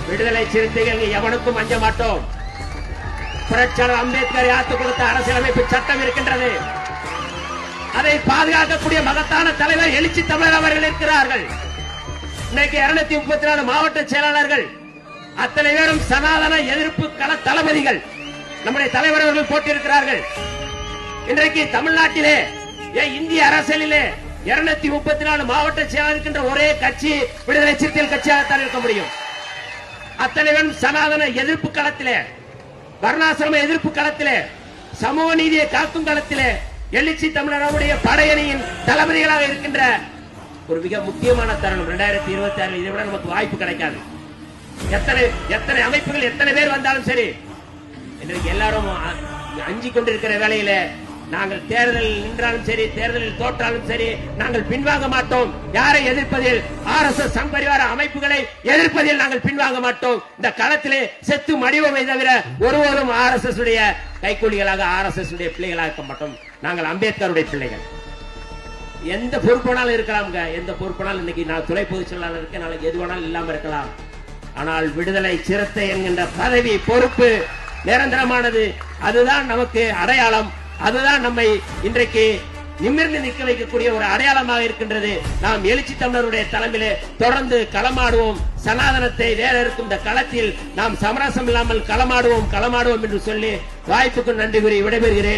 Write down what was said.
விடுதலை சிறுத்தைகள் எவனுக்கும் அஞ்ச மாட்டோம். புரட்சியாளர் அம்பேத்கர் யாத்துக் கொடுத்த அரசியலமைப்பு சட்டம் இருக்கின்றது. அதை பாதுகாக்கக்கூடிய மகத்தான தலைவர் எழுச்சி தமிழர் அவர்கள் இருக்கிறார்கள். இன்னைக்கு 234 மாவட்ட செயலாளர்கள் அத்தனை பேரும் சனாதன எதிர்ப்பு கள தளபதிகள் நம்முடைய தலைவர் அவர்கள் போட்டிருக்கிறார்கள். இன்றைக்கு தமிழ்நாட்டிலே இந்திய அரசியலிலே 234 மாவட்ட செயலாளர் இருக்கின்ற ஒரே கட்சி விடுதலை சிறுத்தைகள் கட்சியாகத்தான் இருக்க முடியும். அத்தனை பேரும் சனாதன எதிர்ப்பு களத்திலே, வர்ணாசிரம எதிர்ப்பு களத்திலே, சமூக நீதியை காக்கும் களத்திலே எழுச்சி தமிழர்களுடைய படையணியின் தளபதிகளாக இருக்கின்ற ஒரு மிக முக்கியமான தருணம் 2026. இதை விட நமக்கு வாய்ப்பு கிடைக்காது. எத்தனை அமைப்புகள் எத்தனை பேர் வந்தாலும் சரி, இன்றைக்கு எல்லாரும் அஞ்சிக் கொண்டிருக்கிற வேளையில நாங்கள் தேர்தலில் நின்றாலும் சரி, தேர்தலில் தோற்றாலும் சரி, நாங்கள் பின்வாங்க மாட்டோம். யாரை எதிர்ப்பதில், RSS சங்பரிவார அமைப்புகளை எதிர்ப்பதில் நாங்கள் பின்வாங்க மாட்டோம். இந்த களத்திலே செத்து மடிவமை தவிர ஒருவரும் RSS உடைய கைக்கூலிகளாக, RSS உடைய பிள்ளைகளாக இருக்க மாட்டோம். நாங்கள் அம்பேத்கருடைய பிள்ளைகள். எந்த பொறுப்பானாலும் இருக்கலாம்ங்க, எந்த பொறுப்பானாலும். இன்னைக்கு நான் துணை பொதுச் செயலாளர் இருக்கேன், நாளைக்கு எது வேணாலும் இல்லாம இருக்கலாம். ஆனால் விடுதலை சிறுத்தை என்கின்ற பதவி, பொறுப்பு நிரந்தரமானது. அதுதான் நமக்கு அடையாளம். அதுதான் நம்மை இன்றைக்கு நிமிர்ந்து நிற்க வைக்கக்கூடிய ஒரு அடையாளமாக இருக்கின்றது. நாம் எழுச்சி தமிழருடைய தலைமையிலே தொடர்ந்து களமாடுவோம். சனாதனத்தை வேற இருக்கும் இந்த களத்தில் நாம் சமரசம் இல்லாமல் களமாடுவோம் என்று சொல்லி வாய்ப்புக்கு நன்றி கூறி விடைபெறுகிறேன்.